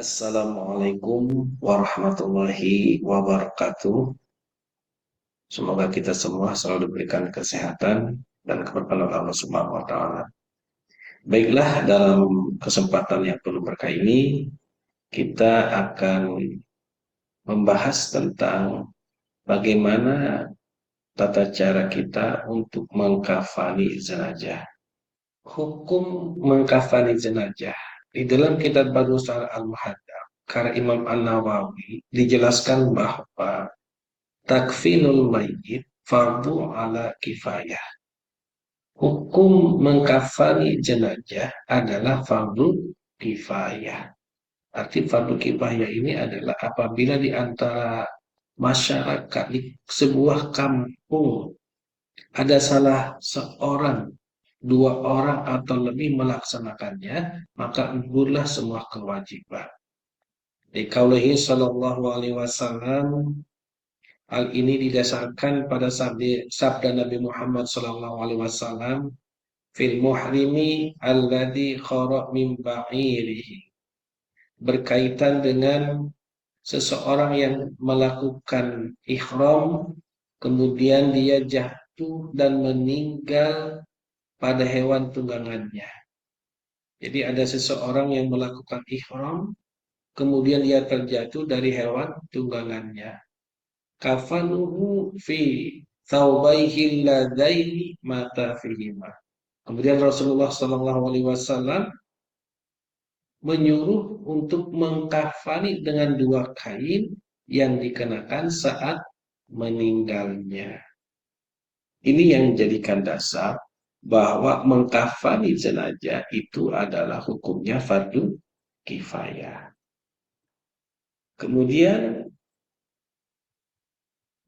Assalamualaikum warahmatullahi wabarakatuh. Semoga kita semua selalu diberikan kesehatan dan keberkahan Allah Subhanahu wa taala. Baiklah, dalam kesempatan yang penuh berkah ini kita akan membahas tentang bagaimana tata cara kita untuk mengkafani jenazah. Hukum mengkafani jenazah di dalam kitab Badrusal Al-Muhadzab karya Imam An-Nawawi dijelaskan bahwa takfinul mayyit fardu ala kifayah. Hukum mengkafani jenazah adalah fardu kifayah. Arti fardu kifayah ini adalah apabila di antara masyarakat di sebuah kampung ada salah seorang, dua orang atau lebih melaksanakannya, maka gugurlah semua kewajiban. Di qaulihi sallallahu alaihi wasallam, hal ini didasarkan pada sabda Nabi Muhammad sallallahu alaihi wasallam, fil muhrimi alladhi khara min ba'irihi. Berkaitan dengan seseorang yang melakukan ihram kemudian dia jatuh dan meninggal pada hewan tunggangannya. Jadi ada seseorang yang melakukan ihram kemudian dia terjatuh dari hewan tunggangannya. Kafanuhu fi thawbaihi ladaini mata fihima. Kemudian Rasulullah Shallallahu Alaihi Wasallam menyuruh untuk mengkafani dengan dua kain yang dikenakan saat meninggalnya. Ini yang menjadikan dasar bahwa mengkafani jenazah itu adalah hukumnya fardu kifayah. Kemudian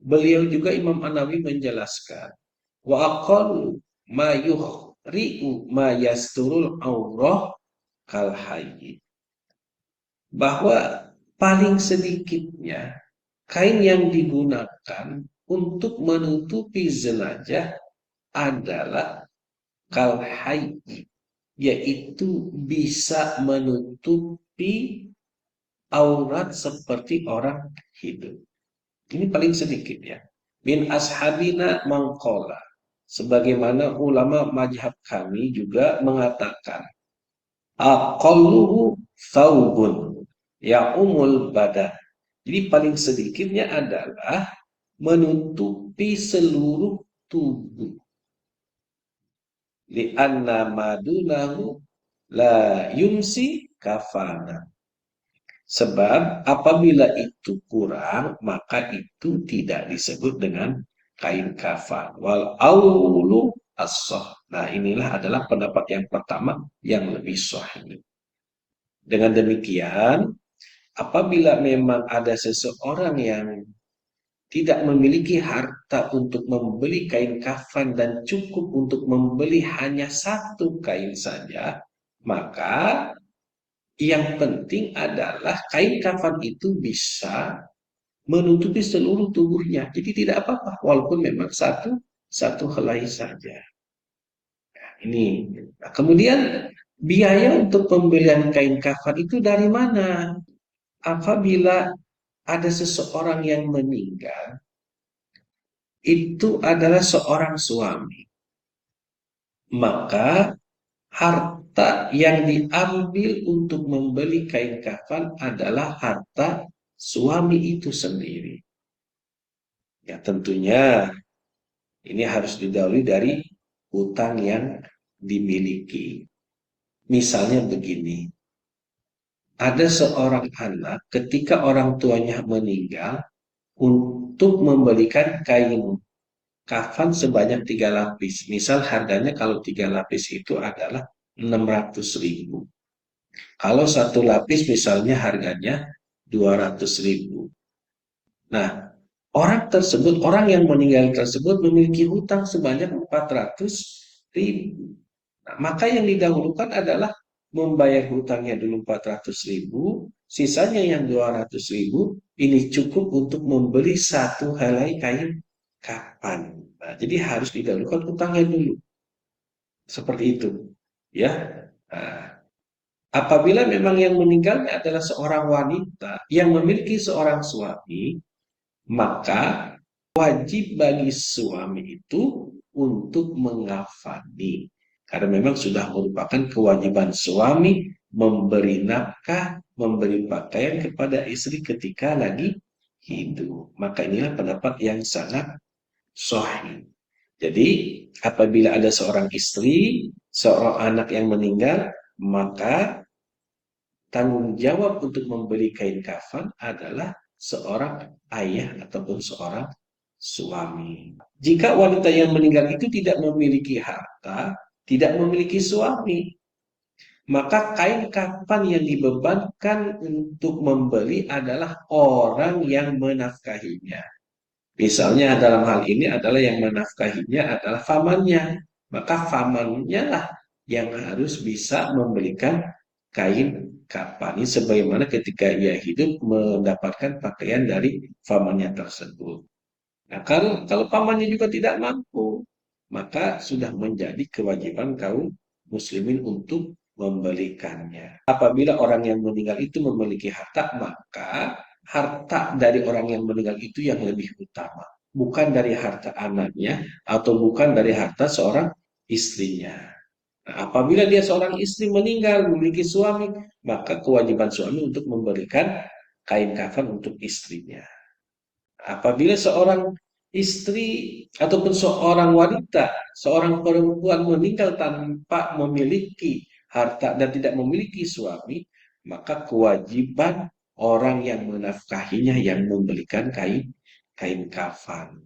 beliau juga Imam An-Nawawi menjelaskan wa aqallu ma yuhri'u ma yasturul aurah kal hayy, bahwa paling sedikitnya kain yang digunakan untuk menutupi jenazah adalah kal hayy, yaitu bisa menutupi aurat seperti orang hidup. Ini paling sedikit ya. Min ashabina mangkola. Sebagaimana ulama mazhab kami juga mengatakan, aqalluhu thawbun ya umul badan. Jadi paling sedikitnya adalah menutupi seluruh tubuh. Li'anna madunahu la yumsi kafana. Sebab apabila itu kurang, maka itu tidak disebut dengan kain kafan. Wal aulu as-sah. Nah, inilah adalah pendapat yang pertama yang lebih sahih. Dengan demikian, apabila memang ada seseorang yang tidak memiliki harta untuk membeli kain kafan dan cukup untuk membeli hanya satu kain saja, maka yang penting adalah kain kafan itu bisa menutupi seluruh tubuhnya. Jadi tidak apa-apa, walaupun memang satu helai saja. Nah, ini. Nah, kemudian biaya untuk pembelian kain kafan itu dari mana? Apabila ada seseorang yang meninggal, itu adalah seorang suami. Maka harta yang diambil untuk membeli kain kafan adalah harta suami itu sendiri. Ya tentunya ini harus didahului dari hutang yang dimiliki. Misalnya begini, ada seorang anak ketika orang tuanya meninggal untuk membelikan kain kafan sebanyak 3 lapis. Misal harganya kalau 3 lapis itu adalah 600.000. Kalau satu lapis misalnya harganya 200.000. Nah, orang yang meninggal tersebut memiliki hutang sebanyak 400.000. Nah, maka yang didahulukan adalah membayar hutangnya dulu 400.000, sisanya yang 200.000 ini cukup untuk membeli satu helai kain kafan. Nah, jadi harus didahulukan hutangnya dulu. Seperti itu, ya. Nah, Apabila memang yang meninggalnya adalah seorang wanita yang memiliki seorang suami, maka wajib bagi suami itu untuk mengafani. Karena memang sudah merupakan kewajiban suami memberi nafkah, memberi pakaian kepada istri ketika lagi hidup. Maka inilah pendapat yang sangat sahih. Jadi, apabila ada seorang istri, seorang anak yang meninggal, maka tanggung jawab untuk membeli kain kafan adalah seorang ayah ataupun seorang suami. Jika wanita yang meninggal itu tidak memiliki harta, tidak memiliki suami, maka kain kafan yang dibebankan untuk membeli adalah orang yang menafkahinya. Misalnya dalam hal ini adalah yang menafkahinya adalah pamannya. Maka pamannya lah yang harus bisa membelikan kain kafan. Ini sebagaimana ketika ia hidup mendapatkan pakaian dari pamannya tersebut. Nah, kalau pamannya juga tidak mampu, maka sudah menjadi kewajiban kaum muslimin untuk membelikannya. Apabila orang yang meninggal itu memiliki harta, maka harta dari orang yang meninggal itu yang lebih utama. Bukan dari harta anaknya atau bukan dari harta seorang istrinya. Nah, apabila dia seorang istri meninggal, memiliki suami, maka kewajiban suami untuk memberikan kain kafan untuk istrinya. Apabila seorang istri ataupun seorang wanita, seorang perempuan meninggal tanpa memiliki harta dan tidak memiliki suami, maka kewajiban orang yang menafkahinya yang membelikan kain kafan.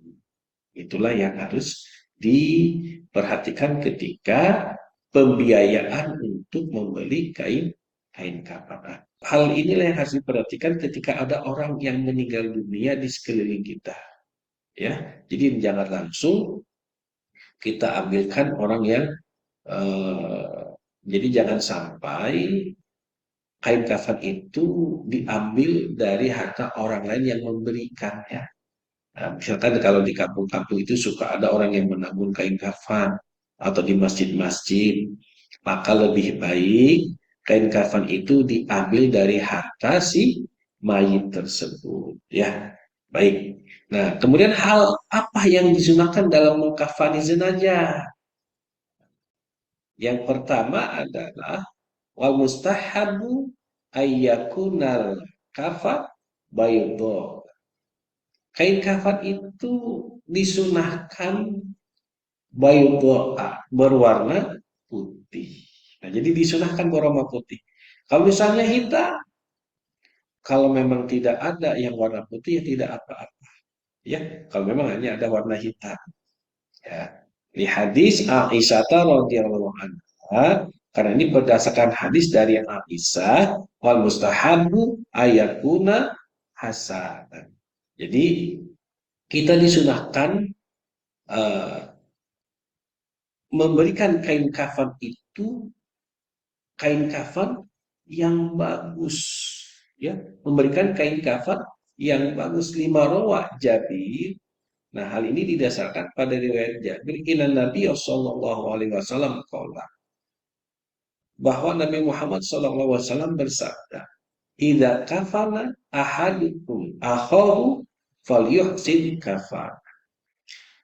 Itulah yang harus diperhatikan ketika pembiayaan untuk membeli kain kafan. Hal inilah yang harus diperhatikan ketika ada orang yang meninggal dunia di sekeliling kita. Ya, jadi jangan langsung kita ambilkan orang yang jadi jangan sampai kain kafan itu diambil dari harta orang lain yang memberikannya. Nah, misalkan kalau di kampung-kampung itu suka ada orang yang menabung kain kafan atau di masjid-masjid, maka lebih baik kain kafan itu diambil dari harta si mayit tersebut. Ya, baik. Nah, kemudian hal apa yang disunahkan dalam mengkafani jenazah? Yang pertama adalah wal mustahabu ayyakunal kafan baydo. Kain kafan itu disunahkan baydoa berwarna putih. Nah, jadi disunahkan berwarna putih. Kalau misalnya hitam, kalau memang tidak ada yang warna putih ya tidak apa-apa. Ya, kalau memang hanya ada warna hitam. Ya. Di hadis Aisyah radhiyallahu anha, karena ini berdasarkan hadis dari Aisyah, wal mustahabu ayakuna hasanan. Jadi kita disunahkan uh, memberikan kain kafan itu kain kafan yang bagus, ya, memberikan kain kafan yang bagus. Lima rawa Jabir. Nah, hal ini didasarkan pada riwayat Jabir ilan Nabi sallallahu alaihi wasallam qala, bahwa Nabi Muhammad sallallahu alaihi wasallam bersabda, "Idza kafana ahadukum akhahu falyuhsin kafan."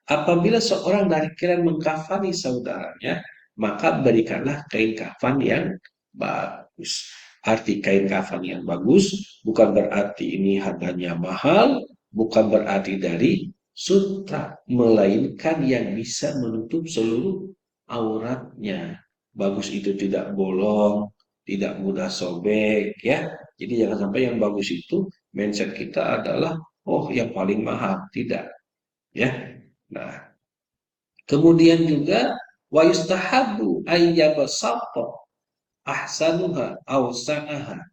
Apabila seorang dari kalian mengkafani saudaranya, maka berikanlah kain kafan yang bagus. Arti kain kafan yang bagus bukan berarti ini harganya mahal, bukan berarti dari sutra, melainkan yang bisa menutup seluruh auratnya. Bagus itu tidak bolong, tidak mudah sobek, ya. Jadi jangan sampai yang bagus itu mindset kita adalah oh yang paling mahal, tidak, ya. Nah, kemudian juga wa yustahabu ayyabasata ahsanuha awsa'aha.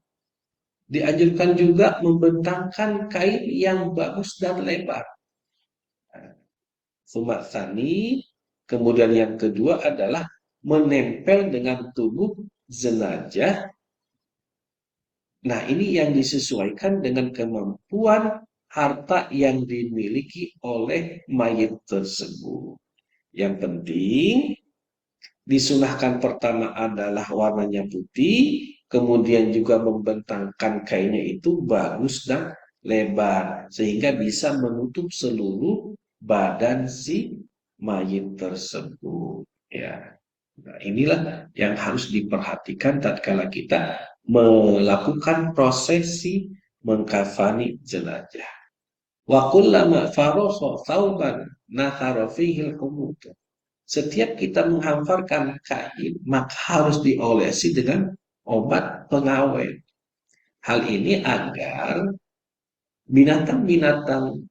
Dianjurkan juga membentangkan kain yang bagus dan lebar. Sumatsani, kemudian yang kedua adalah menempel dengan tubuh jenazah. Nah, ini yang disesuaikan dengan kemampuan harta yang dimiliki oleh mayit tersebut. Yang penting disunahkan pertama adalah warnanya putih, kemudian juga membentangkan kainnya itu bagus dan lebar, sehingga bisa menutup seluruh badan si mayit tersebut. Ya, nah, inilah yang harus diperhatikan tatkala kita melakukan prosesi mengkafani jenazah. Wa kullama faragha thawban nathara fihi al-humut. Setiap kita menghamparkan kain, maka harus diolesi dengan obat pengawet. Hal ini agar binatang-binatang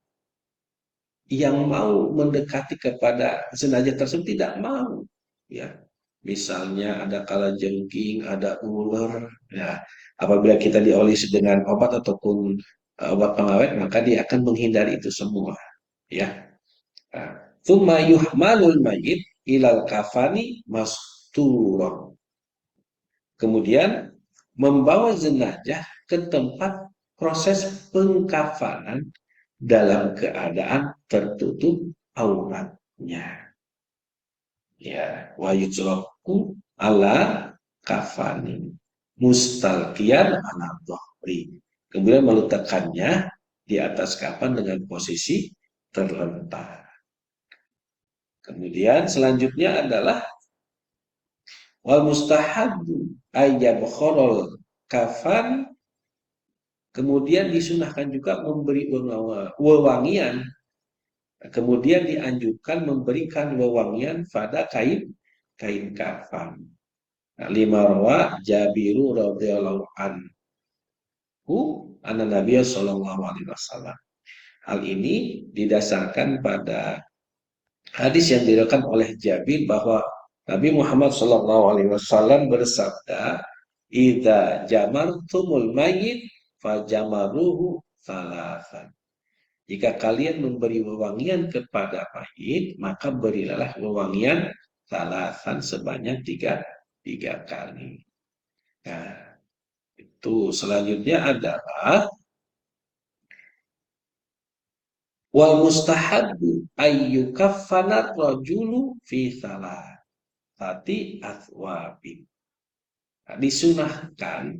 yang mau mendekati kepada jenazah tersebut tidak mau. Ya, misalnya ada kalajengking, ada ular. Ya, apabila kita diolesi dengan obat ataupun obat pengawet, maka dia akan menghindari itu semua. Ya. Tsumma yuhmalul mayyit ilal kafani masturon. Kemudian membawa jenazah ke tempat proses pengkafanan dalam keadaan tertutup auratnya. Ya, wa yujraku ala kafani mustalqiyan ala dhahri. Kemudian meletakkannya di atas kafan dengan posisi terlentang. Kemudian selanjutnya adalah wal mustahabbu ayyabkhorol kafan. Kemudian disunahkan juga memberi wewangian. Kemudian dianjurkan memberikan wewangian pada kain kafan. Nah, lima rawa Jabiru radhiyallahu anhu anna Nabiy sallallahu alaihi wasallam. Hal ini didasarkan pada hadis yang diriwayatkan oleh Jabir bahwa Nabi Muhammad SAW bersabda, "Idza jamartumul mayyit fajamaruhu salasan." Jika kalian memberi wewangian kepada mayit, maka berilah wewangian salasan sebanyak tiga kali. Nah, itu selanjutnya adalah wal mustahabbu ayyukaffana rajulu fi salasati athwabin. Nah, disunahkan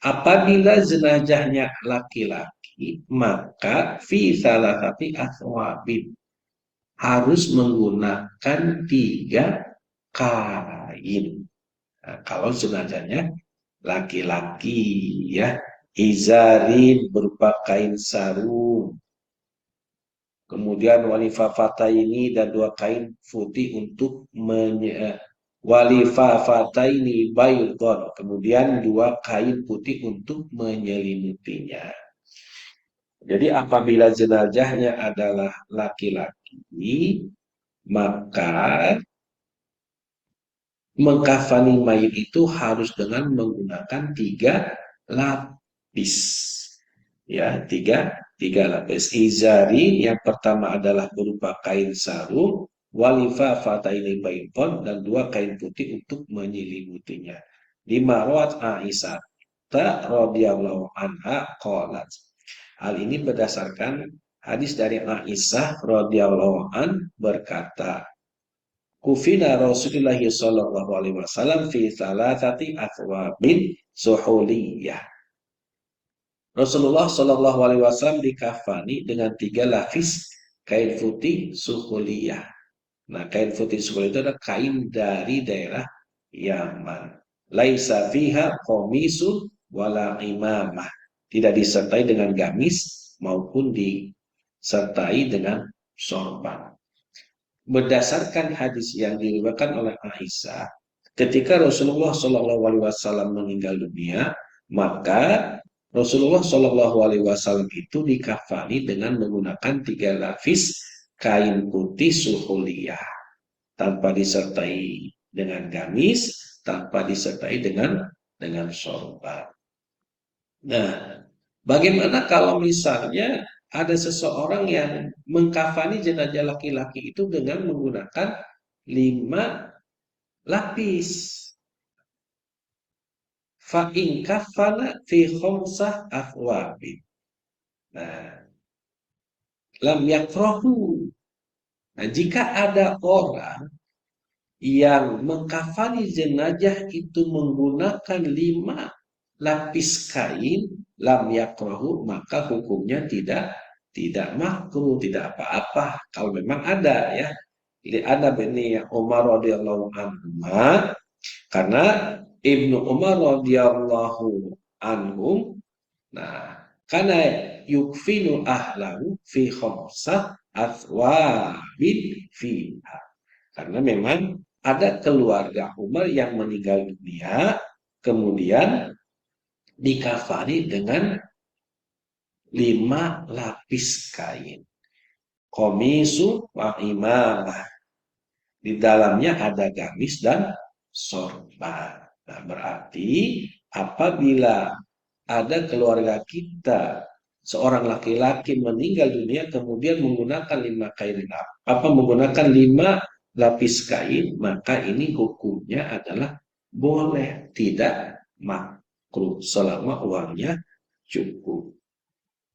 apabila jenazahnya laki-laki, maka fi salasati athwabin harus menggunakan 3 kain. Nah, kalau jenazahnya laki-laki ya, izarin berupa kain sarung, kemudian walifafata ini dan 2 kain putih untuk walifafata ini bayudon, kemudian 2 kain putih untuk menyelimutinya. Jadi apabila jenazahnya adalah laki-laki, maka mengkafani mayit itu harus dengan menggunakan 3 lapis. Ya, tiga lapis. Izari yang pertama adalah berupa kain sarung, walifa fataini baipon, dan 2 kain putih untuk menyelimutinya. Di marwat Aisyah radhiyallahu anha qalat. Hal ini berdasarkan hadis dari Aisyah radhiyallahu an berkata, Kufina Rasulullah sallallahu alaihi wasallam fi thalathati athwabin suhuliyah. Rasulullah sallallahu alaihi wasallam dikafani dengan 3 lapis kain putih suhuliyah. Nah, kain putih suhuliyah itu adalah kain dari daerah Yaman. Laisa fiha qamisun wala imamah. Tidak disertai dengan gamis maupun disertai dengan sorban. Berdasarkan hadis yang diriwayatkan oleh Aisyah, ketika Rasulullah Shallallahu Alaihi Wasallam meninggal dunia, maka Rasulullah Shallallahu Alaihi Wasallam itu dikafani dengan menggunakan 3 lapis kain putih suhuliyah, tanpa disertai dengan gamis, tanpa disertai dengan sorban. Nah, bagaimana kalau misalnya ada seseorang yang mengkafani jenazah laki-laki itu dengan menggunakan 5 lapis? Fa'in kafana fi khomsah afwabin. Nah, lam yakrohu. Nah, jika ada orang yang mengkafani jenazah itu menggunakan 5 lapis kain, lam yakrahu, maka hukumnya tidak makruh, tidak apa-apa kalau memang ada ya. Li ana bini Umar radhiyallahu anhu, karena Ibnu Umar radhiyallahu anhum, nah, karena yukfinu ahlahu fi khamsah athwabin fiha. Karena memang ada keluarga Umar yang meninggal dunia, kemudian dikafani dengan 5 lapis kain. Komisu wa imamah. Di dalamnya ada gamis dan sorban. Nah, berarti apabila ada keluarga kita, seorang laki-laki meninggal dunia kemudian menggunakan 5 kain, menggunakan 5 lapis kain, maka ini hukumnya adalah boleh, tidak makruh selama uangnya cukup.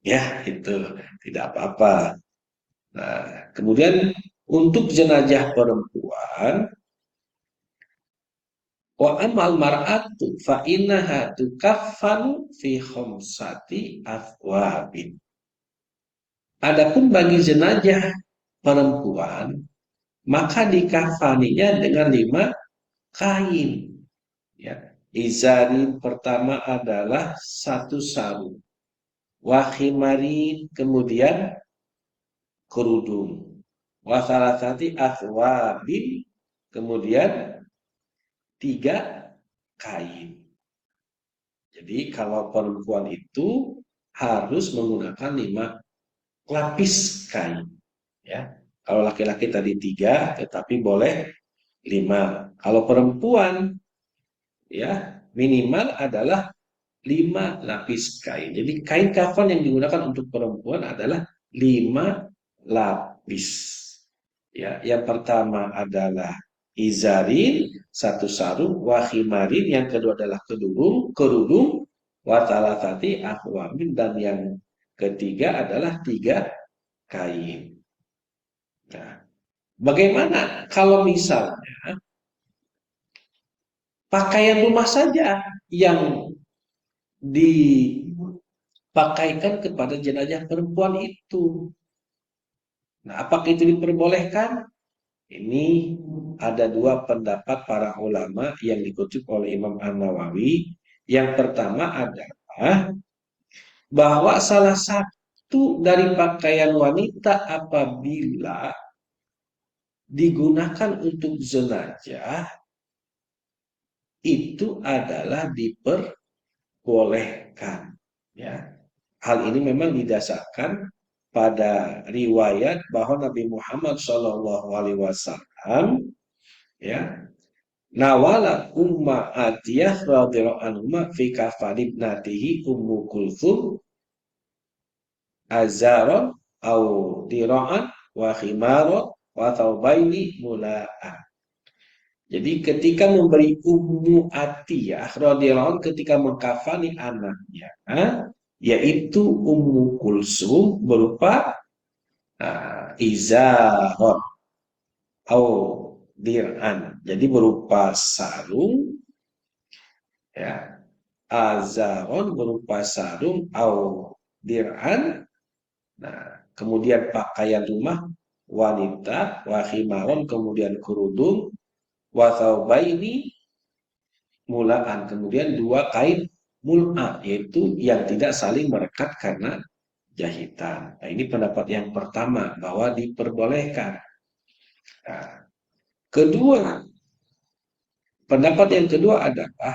Ya, itu tidak apa-apa. Nah, kemudian untuk jenazah perempuan, wa amal mar'atu fa innaha tukaffanu fi khamsati afwabin. Adapun bagi jenazah perempuan, maka dikafaninya dengan 5 kain. Ya. Izarin pertama adalah 1 sarung. Wahimarin kemudian kerudung. Wasalasati aswabin kemudian 3 kain. Jadi kalau perempuan itu harus menggunakan 5 lapis kain. Ya, kalau laki-laki tadi 3, tetapi boleh 5. Kalau perempuan, ya minimal adalah 5 lapis kain. Jadi kain kafan yang digunakan untuk perempuan adalah 5 lapis. Ya, yang pertama adalah izarin, 1 sarung, wahimarin, yang kedua adalah kerudung, watalatati akhwamin, dan yang ketiga adalah 3 kain. Nah, bagaimana kalau misalnya pakaian rumah saja yang dipakaikan kepada jenazah perempuan itu? Nah, apakah itu diperbolehkan? Ini ada 2 pendapat para ulama yang dikutip oleh Imam An-Nawawi. Yang pertama adalah bahwa salah satu dari pakaian wanita apabila digunakan untuk jenazah itu adalah diperbolehkan. Ya. Hal ini memang didasarkan pada riwayat bahwa Nabi Muhammad SAW, ya, nawala umma atiyah radhiyallahu anhuma fi kafani ibnatihi ummu kulthum azaron au dira'an wa khimaron wa thawbaini mula'an. Jadi ketika memberi Ummu Atiyah radhiyallahu anha ketika mengkafani anaknya, yaitu Ummu Kulsum berupa izar au dir'an. Jadi berupa sarung, ya. Azaron berupa sarung au dir'an. Nah, kemudian pakaian rumah wanita, wahimaron kemudian kerudung, wathaubaini mulaan, kemudian 2 kain mul'a, yaitu yang tidak saling merekat karena jahitan. Nah, ini pendapat yang pertama bahwa diperbolehkan. Nah, pendapat yang kedua adalah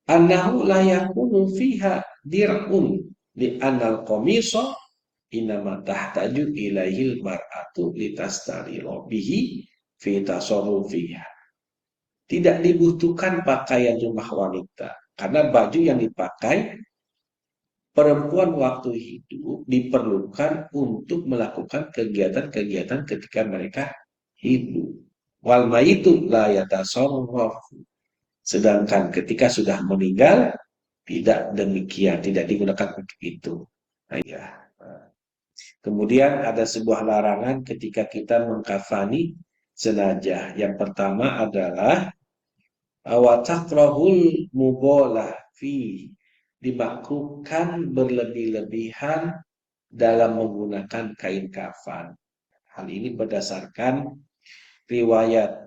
annahu la yakunu fiha dir'un li annal qamisa inama tahtaju ilaihil mar'atu litastarilu bihi fi tasarrufiha. Tidak dibutuhkan pakaian rumah wanita karena baju yang dipakai perempuan waktu hidup diperlukan untuk melakukan kegiatan-kegiatan ketika mereka hidup. Wal mayitu la yatasarrafu. Sedangkan ketika sudah meninggal tidak demikian, tidak digunakan untuk itu. Nah, ya. Kemudian ada sebuah larangan ketika kita mengkafani jenazah. Yang pertama adalah watakrahul mubolah fi, dimakruhkan berlebih-lebihan dalam menggunakan kain kafan. Hal ini berdasarkan riwayat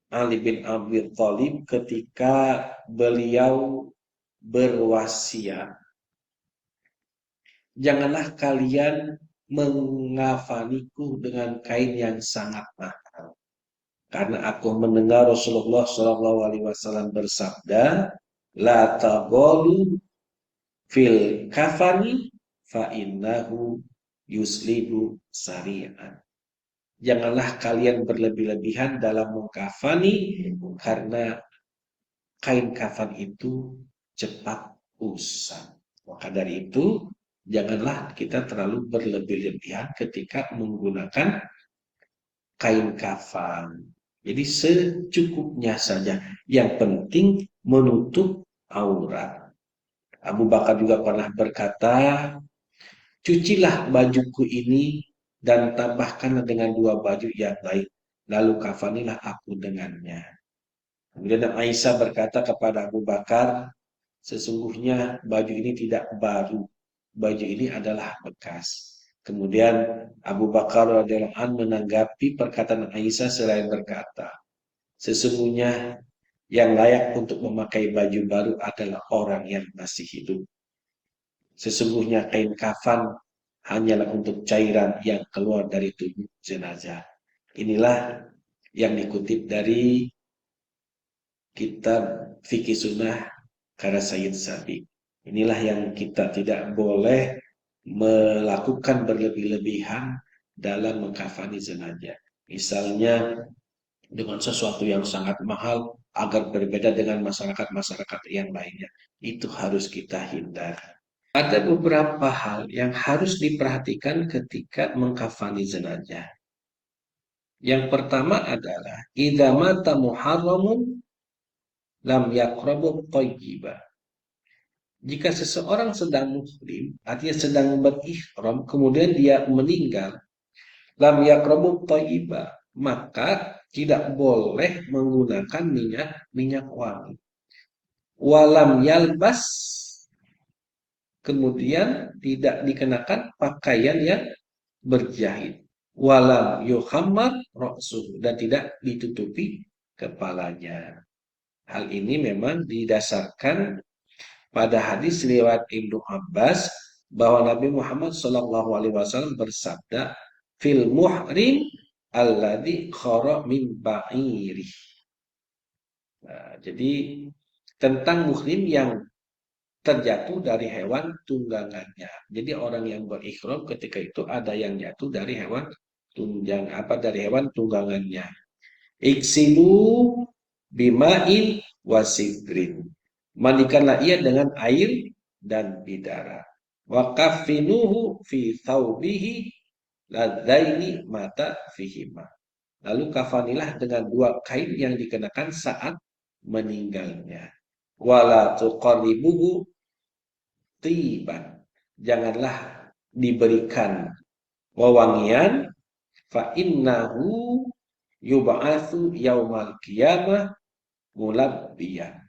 Ali bin Abi Thalib ketika beliau berwasiat, janganlah kalian mengafaniku dengan kain yang sangat mahal, karena aku mendengar Rasulullah SAW bersabda, la taghalu fil kafani fa innahu yuslibu sari'an. Janganlah kalian berlebih-lebihan dalam mengkafani, karena kain kafan itu cepat usang. Maka dari itu, janganlah kita terlalu berlebih-lebihan ketika menggunakan kain kafan. Jadi secukupnya saja. Yang penting menutup aurat. Abu Bakar juga pernah berkata, cucilah bajuku ini dan tambahkanlah dengan 2 baju yang lain. Lalu kafanilah aku dengannya. Kemudian Aisyah berkata kepada Abu Bakar, sesungguhnya baju ini tidak baru. Baju ini adalah bekas. Kemudian Abu Bakar radhiyallahu anhu menanggapi perkataan Aisyah selain berkata, sesungguhnya yang layak untuk memakai baju baru adalah orang yang masih hidup. Sesungguhnya kain kafan hanyalah untuk cairan yang keluar dari tubuh jenazah. Inilah yang dikutip dari kitab Fikih Sunnah karya Sayyid Sabiq. Inilah yang kita tidak boleh melakukan berlebih-lebihan dalam mengkafani jenazah. Misalnya dengan sesuatu yang sangat mahal agar berbeda dengan masyarakat-masyarakat yang lainnya. Itu harus kita hindari. Ada beberapa hal yang harus diperhatikan ketika mengkafani jenazah. Yang pertama adalah idza mata muharramun lam yaqrabu thayyibah. Jika seseorang sedang muhrim, artinya sedang berihram, kemudian dia meninggal, lam yaqrabu thayyibah, maka tidak boleh menggunakan minyak wangi. Walam yalbas, kemudian tidak dikenakan pakaian yang berjahit. Walam yuhammad ra'suhu, dan tidak ditutupi kepalanya. Hal ini memang didasarkan pada hadis riwayat Ibnu Abbas bahwa Nabi Muhammad SAW bersabda, fil muhrim alladhi khara min ba'irih. Nah, jadi tentang muhrim yang terjatuh dari hewan tunggangannya. Jadi orang yang berikhram ketika itu ada yang jatuh dari hewan dari hewan tunggangannya. Iksilu bima'in wasidrin. Mandikanlah ia dengan air dan bidara. Wa kafinuhu fi thawbihi ladzaini mata fihima. Lalu kafanilah dengan 2 kain yang dikenakan saat meninggalnya. Wala tuqarribuhu tiban. Janganlah diberikan wewangian, fa innahu yub'atsu yaumal qiyamah mulabbiyan.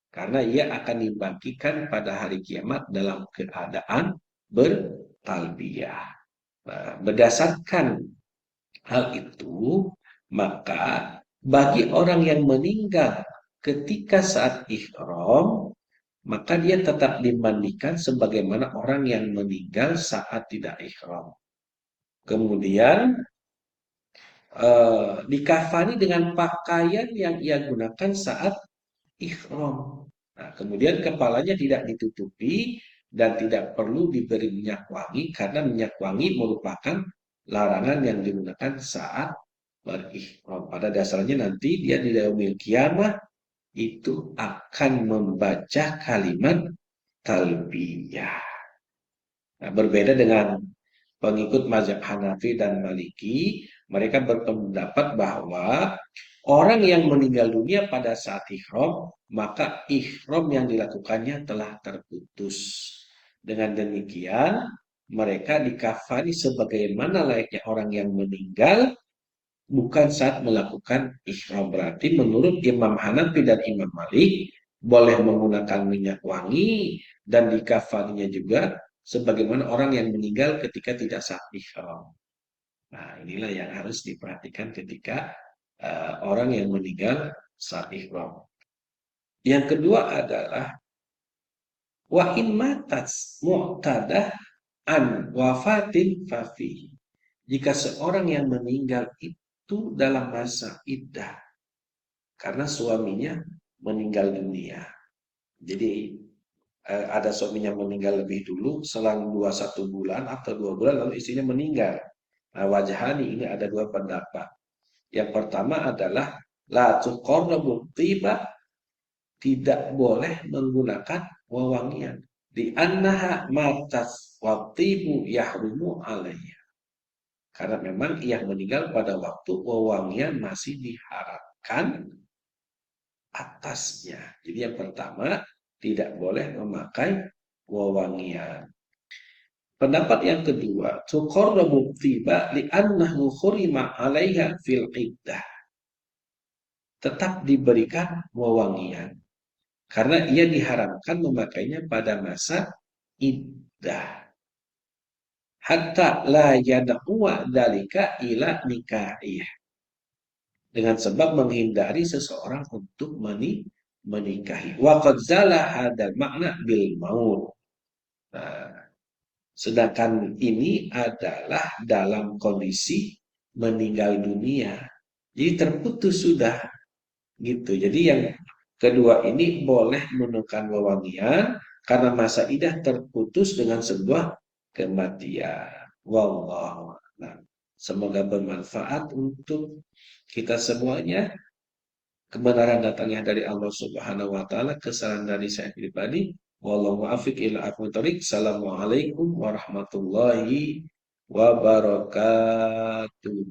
Karena ia akan dibangkitkan pada hari kiamat dalam keadaan bertalbiyah. Nah, berdasarkan hal itu, maka bagi orang yang meninggal ketika saat ihram, maka dia tetap dimandikan sebagaimana orang yang meninggal saat tidak ihram. Kemudian dikafani dengan pakaian yang ia gunakan saat ihram. Nah, kemudian kepalanya tidak ditutupi dan tidak perlu diberi minyak wangi karena minyak wangi merupakan larangan yang digunakan saat berihram. Pada dasarnya nanti dia di yaumil qiyamah itu akan membaca kalimat talbiyah. Nah, berbeda dengan pengikut mazhab Hanafi dan Maliki, mereka berpendapat bahwa orang yang meninggal dunia pada saat ihram, maka ihram yang dilakukannya telah terputus. Dengan demikian, mereka dikafani sebagaimana layaknya orang yang meninggal bukan saat melakukan ihram. Berarti menurut Imam Hanafi dan Imam Malik boleh menggunakan minyak wangi dan dikafaninya juga sebagaimana orang yang meninggal ketika tidak saat ihram. Nah, inilah yang harus diperhatikan ketika orang yang meninggal saat ihram. Yang kedua adalah wa in matas mu'tadah an wafatin fafi. Jika seorang yang meninggal itu dalam masa iddah karena suaminya meninggal dunia. Jadi ada suaminya meninggal lebih dulu selang 21 bulan atau 2 bulan lalu istrinya meninggal. Nah, wajahani ini ada dua pendapat. Yang pertama adalah la tuqarrabu tiba, tidak boleh menggunakan wewangian. Di annaha matas wa tibu yahrumu alaiha. Karena memang ia meninggal pada waktu wewangian masih diharapkan atasnya. Jadi yang pertama tidak boleh memakai wewangian. Pendapat yang kedua, tuqarrabu tiba li'annahu khurima 'alaiha fil iddah. Tetap diberikan wewangian karena ia diharamkan memakainya pada masa iddah. Hatta la yad'uwa dzalika ila nikahih. Dengan sebab menghindari seseorang untuk menikahi. Wa qad zala hadzal makna bil maut. Nah, sedangkan ini adalah dalam kondisi meninggal dunia. Jadi terputus sudah gitu. Jadi yang kedua ini boleh menukar wewangian karena masa idah terputus dengan sebuah kematian. Wallahu a'lam. Semoga bermanfaat untuk kita semuanya. Kebenaran datangnya dari Allah Subhanahu wa taala, kesalahan dari saya pribadi. Wallahu muwaffiq ila aqwamit thoriq. Assalamualaikum warahmatullahi wabarakatuh.